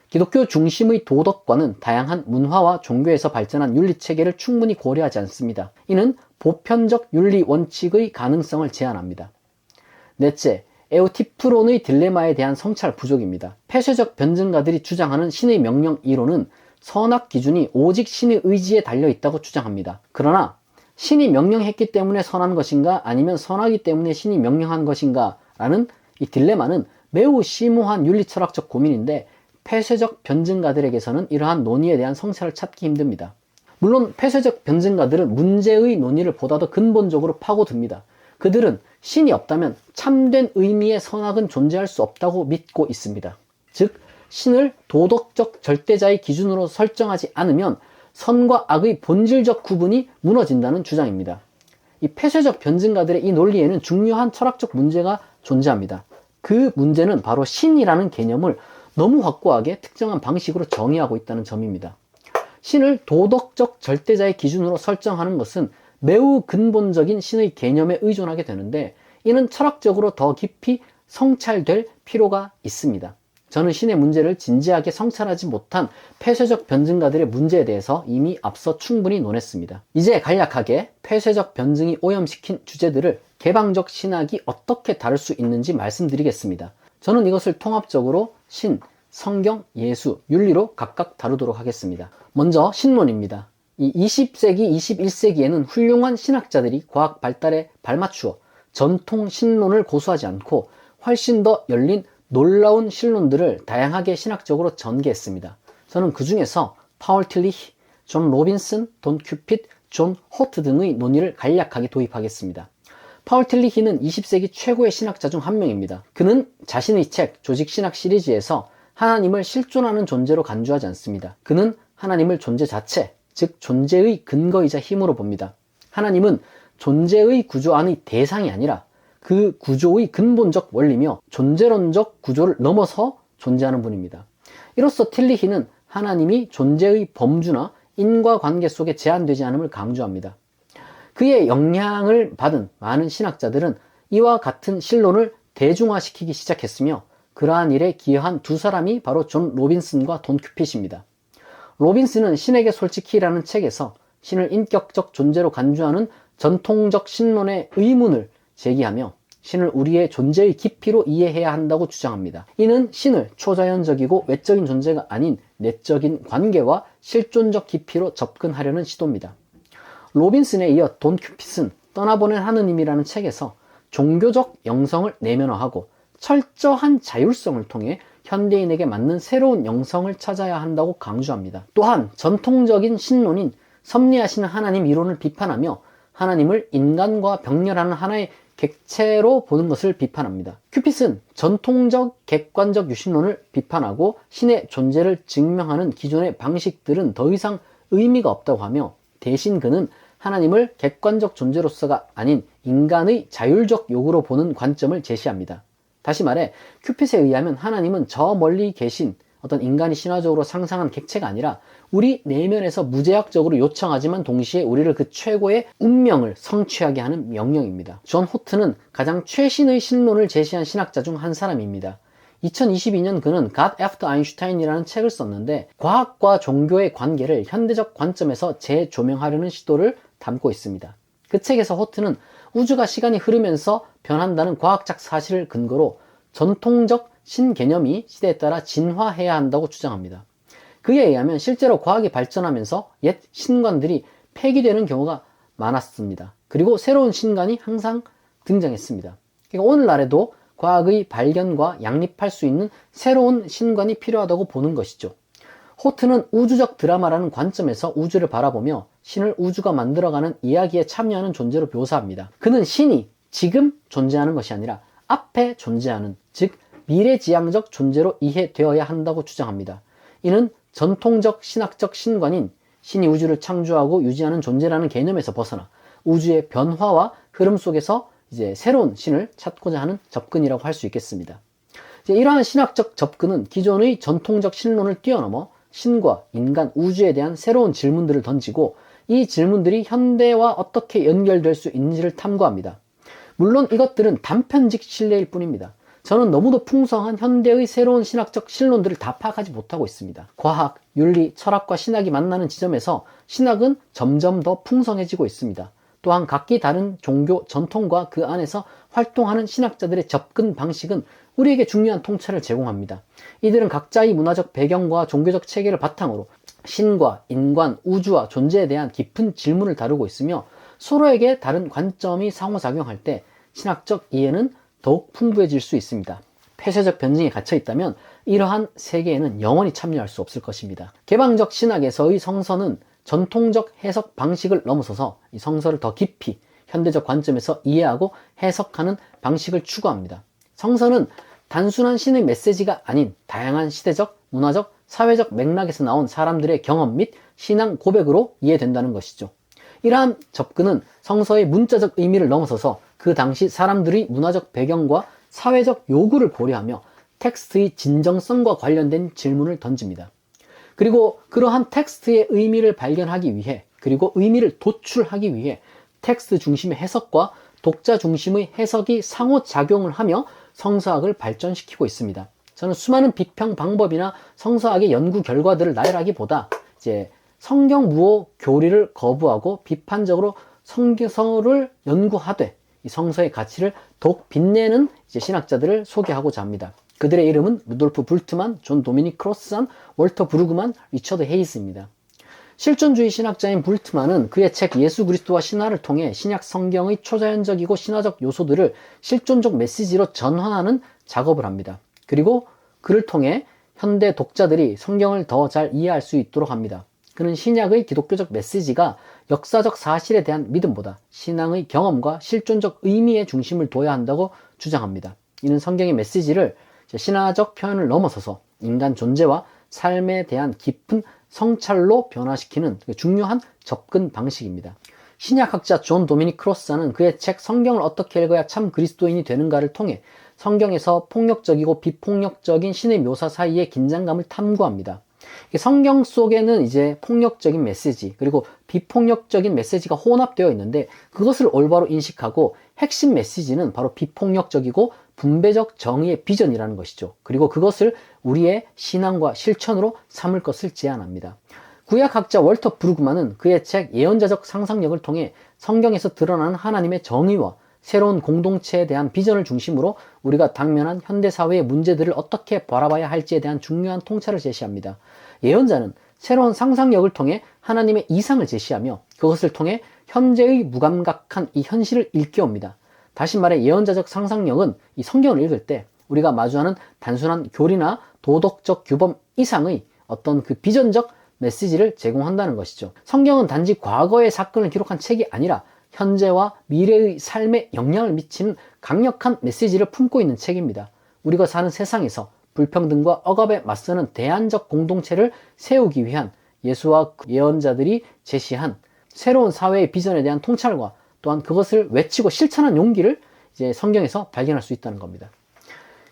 S1: 기독교 중심의 도덕과는 다양한 문화와 종교에서 발전한 윤리체계를 충분히 고려하지 않습니다. 이는 보편적 윤리 원칙의 가능성을 제한합니다. 넷째, 에우티프론의 딜레마에 대한 성찰 부족입니다. 폐쇄적 변증가들이 주장하는 신의 명령 이론은 선악 기준이 오직 신의 의지에 달려있다고 주장합니다. 그러나 신이 명령했기 때문에 선한 것인가 아니면 선하기 때문에 신이 명령한 것인가 라는 이 딜레마는 매우 심오한 윤리철학적 고민인데 폐쇄적 변증가들에게서는 이러한 논의에 대한 성찰을 찾기 힘듭니다. 물론 폐쇄적 변증가들은 문제의 논의를 보다 더 근본적으로 파고듭니다. 그들은 신이 없다면 참된 의미의 선악은 존재할 수 없다고 믿고 있습니다. 즉 신을 도덕적 절대자의 기준으로 설정하지 않으면 선과 악의 본질적 구분이 무너진다는 주장입니다. 이 폐쇄적 변증가들의 이 논리에는 중요한 철학적 문제가 존재합니다. 그 문제는 바로 신이라는 개념을 너무 확고하게 특정한 방식으로 정의하고 있다는 점입니다. 신을 도덕적 절대자의 기준으로 설정하는 것은 매우 근본적인 신의 개념에 의존하게 되는데 이는 철학적으로 더 깊이 성찰될 필요가 있습니다. 저는 신의 문제를 진지하게 성찰하지 못한 폐쇄적 변증가들의 문제에 대해서 이미 앞서 충분히 논했습니다. 이제 간략하게 폐쇄적 변증이 오염시킨 주제들을 개방적 신학이 어떻게 다룰 수 있는지 말씀드리겠습니다. 저는 이것을 통합적으로 신, 성경, 예수, 윤리로 각각 다루도록 하겠습니다. 먼저 신론입니다. 이 20세기, 21세기에는 훌륭한 신학자들이 과학 발달에 발맞추어 전통 신론을 고수하지 않고 훨씬 더 열린 놀라운 신론들을 다양하게 신학적으로 전개했습니다. 저는 그 중에서 파울 틸리히, 존 로빈슨, 돈 큐핏, 존 호트 등의 논의를 간략하게 도입하겠습니다. 파울 틸리히는 20세기 최고의 신학자 중 한 명입니다. 그는 자신의 책 조직신학 시리즈에서 하나님을 실존하는 존재로 간주하지 않습니다. 그는 하나님을 존재 자체, 즉 존재의 근거이자 힘으로 봅니다. 하나님은 존재의 구조 안의 대상이 아니라 그 구조의 근본적 원리며 존재론적 구조를 넘어서 존재하는 분입니다. 이로써 틸리히는 하나님이 존재의 범주나 인과관계 속에 제한되지 않음을 강조합니다. 그의 영향을 받은 많은 신학자들은 이와 같은 신론을 대중화시키기 시작했으며 그러한 일에 기여한 두 사람이 바로 존 로빈슨과 돈 큐핏입니다. 로빈슨은 신에게 솔직히라는 책에서 신을 인격적 존재로 간주하는 전통적 신론의 의문을 제기하며 신을 우리의 존재의 깊이로 이해해야 한다고 주장합니다. 이는 신을 초자연적이고 외적인 존재가 아닌 내적인 관계와 실존적 깊이로 접근하려는 시도입니다. 로빈슨에 이어 돈 큐핏은 떠나보낸 하느님이라는 책에서 종교적 영성을 내면화하고 철저한 자율성을 통해 현대인에게 맞는 새로운 영성을 찾아야 한다고 강조합니다. 또한 전통적인 신론인 섭리하시는 하나님 이론을 비판하며 하나님을 인간과 병렬하는 하나의 객체로 보는 것을 비판합니다. 큐핏은 전통적 객관적 유신론을 비판하고 신의 존재를 증명하는 기존의 방식들은 더 이상 의미가 없다고 하며 대신 그는 하나님을 객관적 존재로서가 아닌 인간의 자율적 요구로 보는 관점을 제시합니다. 다시 말해 큐핏에 의하면 하나님은 저 멀리 계신 어떤 인간이 신화적으로 상상한 객체가 아니라 우리 내면에서 무제약적으로 요청하지만 동시에 우리를 그 최고의 운명을 성취하게 하는 명령입니다. 존 호트는 가장 최신의 신론을 제시한 신학자 중 한 사람입니다. 2022년 그는 God After Einstein이라는 책을 썼는데 과학과 종교의 관계를 현대적 관점에서 재조명하려는 시도를 담고 있습니다. 그 책에서 호트는 우주가 시간이 흐르면서 변한다는 과학적 사실을 근거로 전통적 신 개념이 시대에 따라 진화해야 한다고 주장합니다. 그에 의하면 실제로 과학이 발전하면서 옛 신관들이 폐기되는 경우가 많았습니다. 그리고 새로운 신관이 항상 등장했습니다. 그러니까 오늘날에도 과학의 발견과 양립할 수 있는 새로운 신관이 필요하다고 보는 것이죠. 호트는 우주적 드라마라는 관점에서 우주를 바라보며 신을 우주가 만들어가는 이야기에 참여하는 존재로 묘사합니다. 그는 신이 지금 존재하는 것이 아니라 앞에 존재하는, 즉 미래지향적 존재로 이해되어야 한다고 주장합니다. 이는 전통적 신학적 신관인 신이 우주를 창조하고 유지하는 존재라는 개념에서 벗어나 우주의 변화와 흐름 속에서 이제 새로운 신을 찾고자 하는 접근이라고 할 수 있겠습니다. 이러한 신학적 접근은 기존의 전통적 신론을 뛰어넘어 신과 인간, 우주에 대한 새로운 질문들을 던지고 이 질문들이 현대와 어떻게 연결될 수 있는지를 탐구합니다. 물론 이것들은 단편직 신뢰일 뿐입니다. 저는 너무도 풍성한 현대의 새로운 신학적 신론들을 다 파악하지 못하고 있습니다. 과학, 윤리, 철학과 신학이 만나는 지점에서 신학은 점점 더 풍성해지고 있습니다. 또한 각기 다른 종교 전통과 그 안에서 활동하는 신학자들의 접근 방식은 우리에게 중요한 통찰을 제공합니다. 이들은 각자의 문화적 배경과 종교적 체계를 바탕으로 신과 인간, 우주와 존재에 대한 깊은 질문을 다루고 있으며 서로에게 다른 관점이 상호작용할 때 신학적 이해는 더욱 풍부해질 수 있습니다. 폐쇄적 변증에 갇혀 있다면 이러한 세계에는 영원히 참여할 수 없을 것입니다. 개방적 신학에서의 성서는 전통적 해석 방식을 넘어서서 이 성서를 더 깊이 현대적 관점에서 이해하고 해석하는 방식을 추구합니다. 성서는 단순한 신의 메시지가 아닌 다양한 시대적, 문화적, 사회적 맥락에서 나온 사람들의 경험 및 신앙 고백으로 이해된다는 것이죠. 이러한 접근은 성서의 문자적 의미를 넘어서서 그 당시 사람들의 문화적 배경과 사회적 요구를 고려하며 텍스트의 진정성과 관련된 질문을 던집니다. 그리고 그러한 텍스트의 의미를 발견하기 위해, 그리고 의미를 도출하기 위해 텍스트 중심의 해석과 독자 중심의 해석이 상호작용을 하며 성서학을 발전시키고 있습니다. 저는 수많은 비평 방법이나 성서학의 연구 결과들을 나열하기보다 이제 성경 무호 교리를 거부하고 비판적으로 성서를 연구하되 이 성서의 가치를 더욱 빛내는 이제 신학자들을 소개하고자 합니다. 그들의 이름은 루돌프 불트만, 존 도미닉 크로스산, 월터 브루그만, 리처드 헤이스입니다. 실존주의 신학자인 불트만은 그의 책 예수 그리스도와 신화를 통해 신약 성경의 초자연적이고 신화적 요소들을 실존적 메시지로 전환하는 작업을 합니다. 그리고 그를 통해 현대 독자들이 성경을 더 잘 이해할 수 있도록 합니다. 그는 신약의 기독교적 메시지가 역사적 사실에 대한 믿음보다 신앙의 경험과 실존적 의미에 중심을 둬야 한다고 주장합니다. 이는 성경의 메시지를 신화적 표현을 넘어서서 인간 존재와 삶에 대한 깊은 성찰로 변화시키는 중요한 접근 방식입니다. 신약학자 존 도미닉 크로스는 그의 책 성경을 어떻게 읽어야 참 그리스도인이 되는가를 통해 성경에서 폭력적이고 비폭력적인 신의 묘사 사이의 긴장감을 탐구합니다. 성경 속에는 이제 폭력적인 메시지 그리고 비폭력적인 메시지가 혼합되어 있는데 그것을 올바로 인식하고 핵심 메시지는 바로 비폭력적이고 분배적 정의의 비전이라는 것이죠. 그리고 그것을 우리의 신앙과 실천으로 삼을 것을 제안합니다. 구약학자 월터 브루그만은 그의 책 예언자적 상상력을 통해 성경에서 드러나는 하나님의 정의와 새로운 공동체에 대한 비전을 중심으로 우리가 당면한 현대사회의 문제들을 어떻게 바라봐야 할지에 대한 중요한 통찰을 제시합니다. 예언자는 새로운 상상력을 통해 하나님의 이상을 제시하며 그것을 통해 현재의 무감각한 이 현실을 일깨웁니다. 다시 말해 예언자적 상상력은 이 성경을 읽을 때 우리가 마주하는 단순한 교리나 도덕적 규범 이상의 어떤 그 비전적 메시지를 제공한다는 것이죠. 성경은 단지 과거의 사건을 기록한 책이 아니라 현재와 미래의 삶에 영향을 미치는 강력한 메시지를 품고 있는 책입니다. 우리가 사는 세상에서 불평등과 억압에 맞서는 대안적 공동체를 세우기 위한 예수와 예언자들이 제시한 새로운 사회의 비전에 대한 통찰과 또한 그것을 외치고 실천한 용기를 이제 성경에서 발견할 수 있다는 겁니다.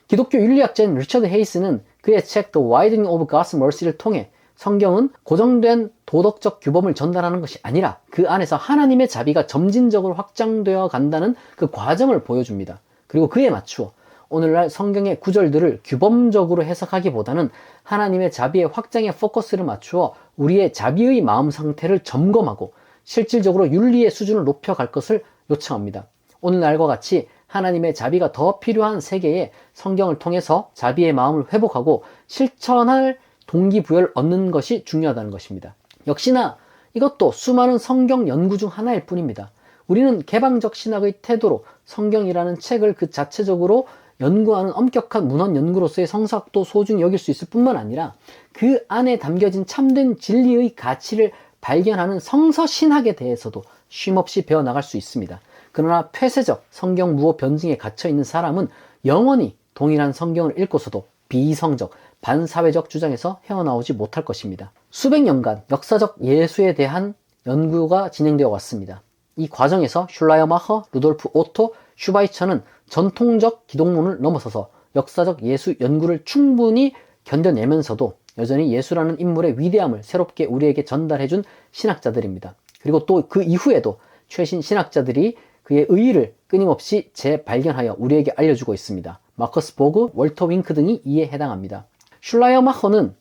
S1: 기독교 윤리학자인 리처드 헤이스는 그의 책 The Widening of God's Mercy를 통해 성경은 고정된 도덕적 규범을 전달하는 것이 아니라 그 안에서 하나님의 자비가 점진적으로 확장되어 간다는 그 과정을 보여줍니다. 그리고 그에 맞추어 오늘날 성경의 구절들을 규범적으로 해석하기보다는 하나님의 자비의 확장에 포커스를 맞추어 우리의 자비의 마음 상태를 점검하고 실질적으로 윤리의 수준을 높여갈 것을 요청합니다. 오늘날과 같이 하나님의 자비가 더 필요한 세계에 성경을 통해서 자비의 마음을 회복하고 실천할 동기부여를 얻는 것이 중요하다는 것입니다. 역시나 이것도 수많은 성경 연구 중 하나일 뿐입니다. 우리는 개방적 신학의 태도로 성경이라는 책을 그 자체적으로 연구하는 엄격한 문헌 연구로서의 성사학도 소중히 여길 수 있을 뿐만 아니라 그 안에 담겨진 참된 진리의 가치를 발견하는 성서신학에 대해서도 쉼없이 배워나갈 수 있습니다. 그러나 폐쇄적 성경 무호 변증에 갇혀있는 사람은 영원히 동일한 성경을 읽고서도 비이성적, 반사회적 주장에서 헤어나오지 못할 것입니다. 수백 년간 역사적 예수에 대한 연구가 진행되어 왔습니다. 이 과정에서 슐라이어마허, 루돌프 오토, 슈바이처는 전통적 기독론을 넘어서서 역사적 예수 연구를 충분히 견뎌내면서도 여전히 예수라는 인물의 위대함을 새롭게 우리에게 전달해준 신학자들입니다. 그리고 또 그 이후에도 최신 신학자들이 그의 의의를 끊임없이 재발견하여 우리에게 알려주고 있습니다. 마커스 보그, 월터 윙크 등이 이에 해당합니다. 슐라이어마허는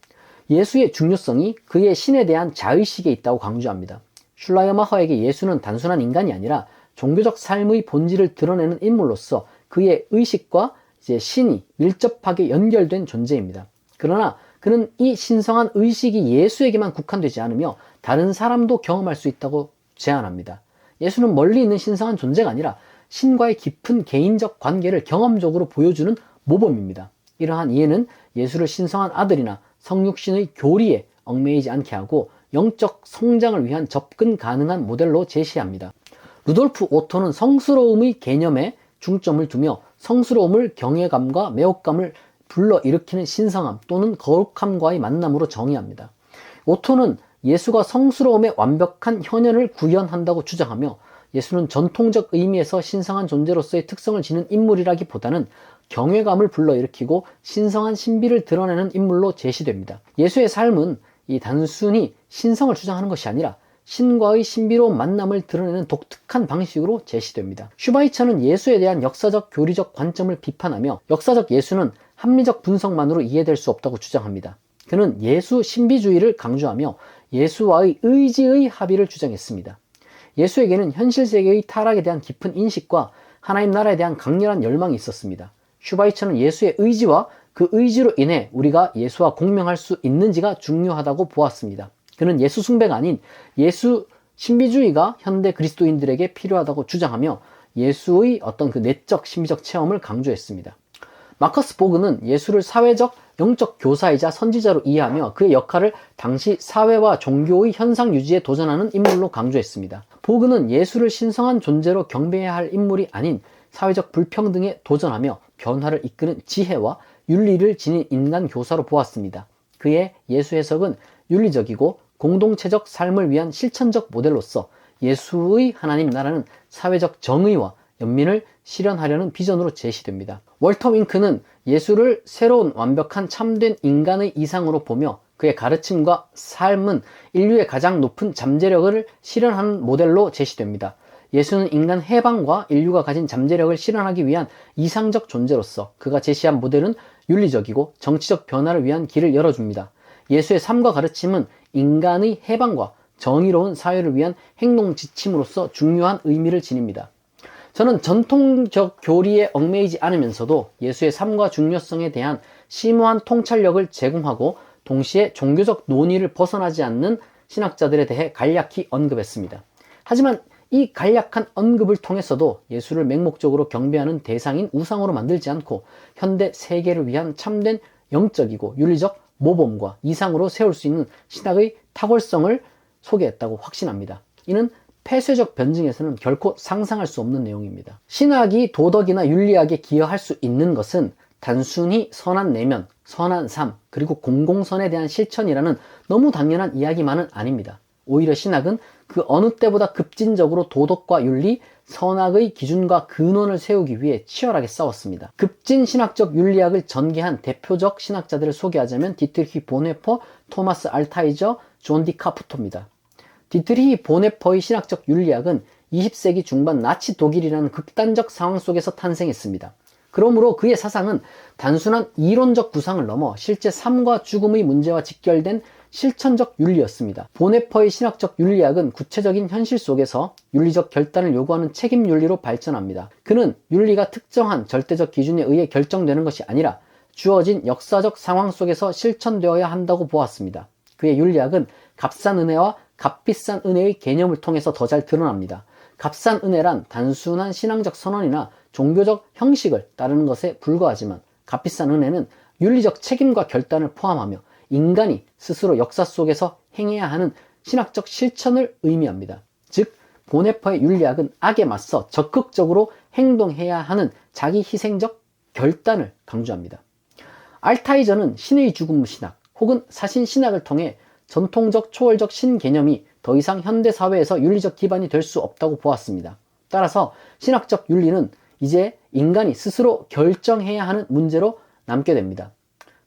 S1: 예수의 중요성이 그의 신에 대한 자의식에 있다고 강조합니다. 슐라이어마허에게 예수는 단순한 인간이 아니라 종교적 삶의 본질을 드러내는 인물로서 그의 의식과 이제 신이 밀접하게 연결된 존재입니다. 그러나 그는 이 신성한 의식이 예수에게만 국한되지 않으며 다른 사람도 경험할 수 있다고 제안합니다. 예수는 멀리 있는 신성한 존재가 아니라 신과의 깊은 개인적 관계를 경험적으로 보여주는 모범입니다. 이러한 이해는 예수를 신성한 아들이나 성육신의 교리에 얽매이지 않게 하고 영적 성장을 위한 접근 가능한 모델로 제시합니다. 루돌프 오토는 성스러움의 개념에 중점을 두며 성스러움을 경외감과 매혹감을 불러일으키는 신성함 또는 거룩함과의 만남으로 정의합니다. 오토는 예수가 성스러움의 완벽한 현현을 구현한다고 주장하며 예수는 전통적 의미에서 신성한 존재로서의 특성을 지닌 인물이라기보다는 경외감을 불러일으키고 신성한 신비를 드러내는 인물로 제시됩니다. 예수의 삶은 이 단순히 신성을 주장하는 것이 아니라 신과의 신비로운 만남을 드러내는 독특한 방식으로 제시됩니다. 슈바이처는 예수에 대한 역사적 교리적 관점을 비판하며 역사적 예수는 합리적 분석만으로 이해될 수 없다고 주장합니다. 그는 예수 신비주의를 강조하며 예수와의 의지의 합의를 주장했습니다. 예수에게는 현실 세계의 타락에 대한 깊은 인식과 하나님 나라에 대한 강렬한 열망이 있었습니다. 슈바이처는 예수의 의지와 그 의지로 인해 우리가 예수와 공명할 수 있는지가 중요하다고 보았습니다. 그는 예수 숭배가 아닌 예수 신비주의가 현대 그리스도인들에게 필요하다고 주장하며 예수의 어떤 그 내적 심리적 체험을 강조했습니다. 마커스 보그는 예수를 사회적 영적 교사이자 선지자로 이해하며 그의 역할을 당시 사회와 종교의 현상 유지에 도전하는 인물로 강조했습니다. 보그는 예수를 신성한 존재로 경배해야 할 인물이 아닌 사회적 불평등에 도전하며 변화를 이끄는 지혜와 윤리를 지닌 인간 교사로 보았습니다. 그의 예수 해석은 윤리적이고 공동체적 삶을 위한 실천적 모델로서 예수의 하나님 나라는 사회적 정의와 연민을 실현하려는 비전으로 제시됩니다. 월터 윙크는 예수를 새로운 완벽한 참된 인간의 이상으로 보며 그의 가르침과 삶은 인류의 가장 높은 잠재력을 실현하는 모델로 제시됩니다. 예수는 인간 해방과 인류가 가진 잠재력을 실현하기 위한 이상적 존재로서 그가 제시한 모델은 윤리적이고 정치적 변화를 위한 길을 열어줍니다. 예수의 삶과 가르침은 인간의 해방과 정의로운 사회를 위한 행동 지침으로서 중요한 의미를 지닙니다. 저는 전통적 교리에 얽매이지 않으면서도 예수의 삶과 중요성에 대한 심오한 통찰력을 제공하고 동시에 종교적 논의를 벗어나지 않는 신학자들에 대해 간략히 언급했습니다. 하지만 이 간략한 언급을 통해서도 예수를 맹목적으로 경배하는 대상인 우상으로 만들지 않고 현대 세계를 위한 참된 영적이고 윤리적 모범과 이상으로 세울 수 있는 신학의 탁월성을 소개했다고 확신합니다. 이는 폐쇄적 변증에서는 결코 상상할 수 없는 내용입니다. 신학이 도덕이나 윤리학에 기여할 수 있는 것은 단순히 선한 내면, 선한 삶, 그리고 공공선에 대한 실천이라는 너무 당연한 이야기만은 아닙니다. 오히려 신학은 그 어느 때보다 급진적으로 도덕과 윤리, 선악의 기준과 근원을 세우기 위해 치열하게 싸웠습니다. 급진 신학적 윤리학을 전개한 대표적 신학자들을 소개하자면 디트리히 보네퍼, 토마스 알타이저, 존 디 카푸토입니다. 디트리히 보네퍼의 신학적 윤리학은 20세기 중반 나치 독일이라는 극단적 상황 속에서 탄생했습니다. 그러므로 그의 사상은 단순한 이론적 구상을 넘어 실제 삶과 죽음의 문제와 직결된 실천적 윤리였습니다. 보네퍼의 신학적 윤리학은 구체적인 현실 속에서 윤리적 결단을 요구하는 책임 윤리로 발전합니다. 그는 윤리가 특정한 절대적 기준에 의해 결정되는 것이 아니라 주어진 역사적 상황 속에서 실천되어야 한다고 보았습니다. 그의 윤리학은 값싼 은혜와 값비싼 은혜의 개념을 통해서 더 잘 드러납니다. 값싼 은혜란 단순한 신앙적 선언이나 종교적 형식을 따르는 것에 불과하지만 값비싼 은혜는 윤리적 책임과 결단을 포함하며 인간이 스스로 역사 속에서 행해야 하는 신학적 실천을 의미합니다. 즉, 보네퍼의 윤리학은 악에 맞서 적극적으로 행동해야 하는 자기 희생적 결단을 강조합니다. 알타이저는 신의 죽음 신학 혹은 사신 신학을 통해 전통적 초월적 신 개념이 더 이상 현대 사회에서 윤리적 기반이 될 수 없다고 보았습니다. 따라서 신학적 윤리는 이제 인간이 스스로 결정해야 하는 문제로 남게 됩니다.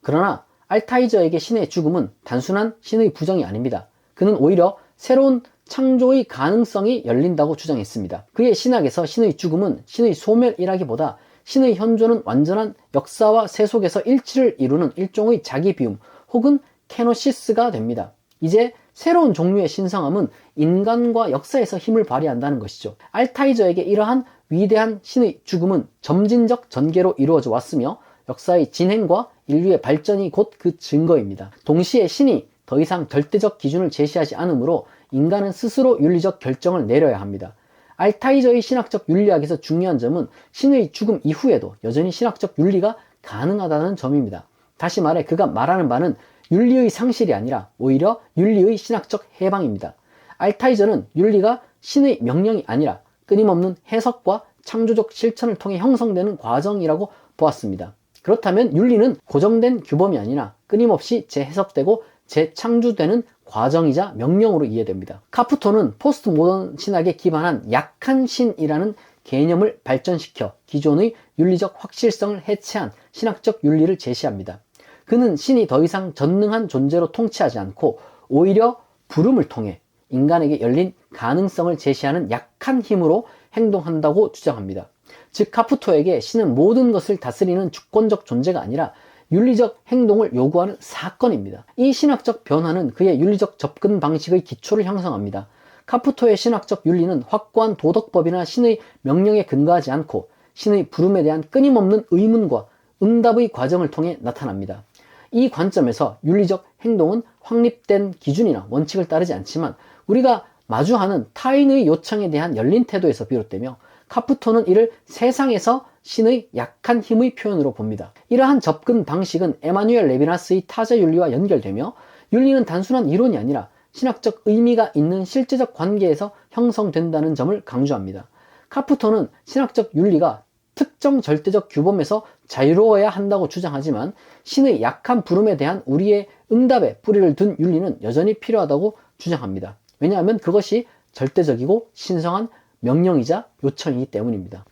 S1: 그러나 알타이저에게 신의 죽음은 단순한 신의 부정이 아닙니다. 그는 오히려 새로운 창조의 가능성이 열린다고 주장했습니다. 그의 신학에서 신의 죽음은 신의 소멸이라기보다 신의 현존은 완전한 역사와 세속에서 일치를 이루는 일종의 자기 비움 혹은 케노시스가 됩니다. 이제 새로운 종류의 신성함은 인간과 역사에서 힘을 발휘한다는 것이죠. 알타이저에게 이러한 위대한 신의 죽음은 점진적 전개로 이루어져 왔으며 역사의 진행과 인류의 발전이 곧 그 증거입니다. 동시에 신이 더 이상 절대적 기준을 제시하지 않으므로 인간은 스스로 윤리적 결정을 내려야 합니다. 알타이저의 신학적 윤리학에서 중요한 점은 신의 죽음 이후에도 여전히 신학적 윤리가 가능하다는 점입니다. 다시 말해 그가 말하는 바는 윤리의 상실이 아니라 오히려 윤리의 신학적 해방입니다. 알타이저는 윤리가 신의 명령이 아니라 끊임없는 해석과 창조적 실천을 통해 형성되는 과정이라고 보았습니다. 그렇다면 윤리는 고정된 규범이 아니라 끊임없이 재해석되고 재창조되는 과정이자 명령으로 이해됩니다. 카푸토는 포스트 모던 신학에 기반한 약한 신이라는 개념을 발전시켜 기존의 윤리적 확실성을 해체한 신학적 윤리를 제시합니다. 그는 신이 더 이상 전능한 존재로 통치하지 않고 오히려 부름을 통해 인간에게 열린 가능성을 제시하는 약한 힘으로 행동한다고 주장합니다. 즉 카푸토에게 신은 모든 것을 다스리는 주권적 존재가 아니라 윤리적 행동을 요구하는 사건입니다. 이 신학적 변화는 그의 윤리적 접근 방식의 기초를 형성합니다. 카푸토의 신학적 윤리는 확고한 도덕법이나 신의 명령에 근거하지 않고 신의 부름에 대한 끊임없는 의문과 응답의 과정을 통해 나타납니다. 이 관점에서 윤리적 행동은 확립된 기준이나 원칙을 따르지 않지만 우리가 마주하는 타인의 요청에 대한 열린 태도에서 비롯되며 카푸토는 이를 세상에서 신의 약한 힘의 표현으로 봅니다. 이러한 접근 방식은 에마누엘 레비나스의 타자 윤리와 연결되며 윤리는 단순한 이론이 아니라 신학적 의미가 있는 실제적 관계에서 형성된다는 점을 강조합니다. 카푸토는 신학적 윤리가 특정 절대적 규범에서 자유로워야 한다고 주장하지만 신의 약한 부름에 대한 우리의 응답에 뿌리를 둔 윤리는 여전히 필요하다고 주장합니다. 왜냐하면 그것이 절대적이고 신성한 명령이자 요청이기 때문입니다.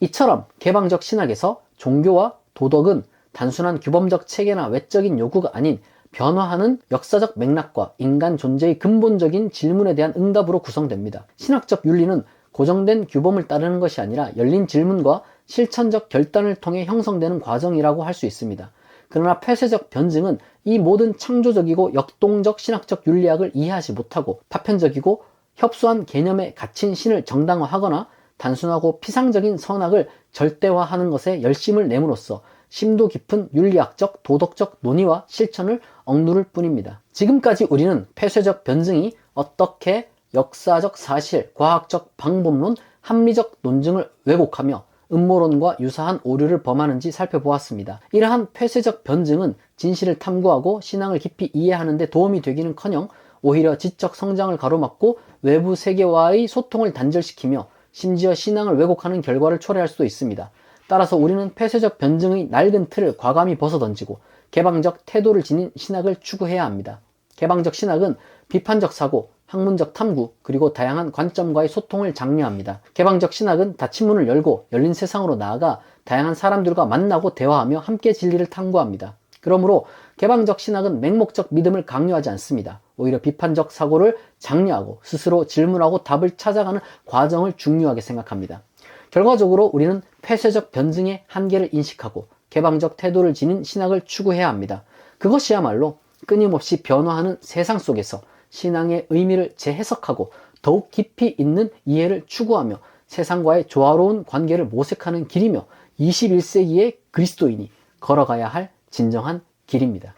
S1: 이처럼 개방적 신학에서 종교와 도덕은 단순한 규범적 체계나 외적인 요구가 아닌 변화하는 역사적 맥락과 인간 존재의 근본적인 질문에 대한 응답으로 구성됩니다. 신학적 윤리는 고정된 규범을 따르는 것이 아니라 열린 질문과 실천적 결단을 통해 형성되는 과정이라고 할 수 있습니다. 그러나 폐쇄적 변증은 이 모든 창조적이고 역동적 신학적 윤리학을 이해하지 못하고 파편적이고 협소한 개념에 갇힌 신을 정당화하거나 단순하고 피상적인 선악을 절대화하는 것에 열심을 내므로써 심도 깊은 윤리학적, 도덕적 논의와 실천을 억누를 뿐입니다. 지금까지 우리는 폐쇄적 변증이 어떻게 역사적 사실, 과학적 방법론, 합리적 논증을 왜곡하며 음모론과 유사한 오류를 범하는지 살펴보았습니다. 이러한 폐쇄적 변증은 진실을 탐구하고 신앙을 깊이 이해하는 데 도움이 되기는커녕 오히려 지적 성장을 가로막고 외부 세계와의 소통을 단절시키며 심지어 신앙을 왜곡하는 결과를 초래할 수도 있습니다. 따라서 우리는 폐쇄적 변증의 낡은 틀을 과감히 벗어던지고 개방적 태도를 지닌 신학을 추구해야 합니다. 개방적 신학은 비판적 사고, 학문적 탐구, 그리고 다양한 관점과의 소통을 장려합니다. 개방적 신학은 닫힌 문을 열고 열린 세상으로 나아가 다양한 사람들과 만나고 대화하며 함께 진리를 탐구합니다. 그러므로 개방적 신학은 맹목적 믿음을 강요하지 않습니다. 오히려 비판적 사고를 장려하고 스스로 질문하고 답을 찾아가는 과정을 중요하게 생각합니다. 결과적으로 우리는 폐쇄적 변증의 한계를 인식하고 개방적 태도를 지닌 신학을 추구해야 합니다. 그것이야말로 끊임없이 변화하는 세상 속에서 신앙의 의미를 재해석하고 더욱 깊이 있는 이해를 추구하며 세상과의 조화로운 관계를 모색하는 길이며 21세기의 그리스도인이 걸어가야 할 진정한 길입니다.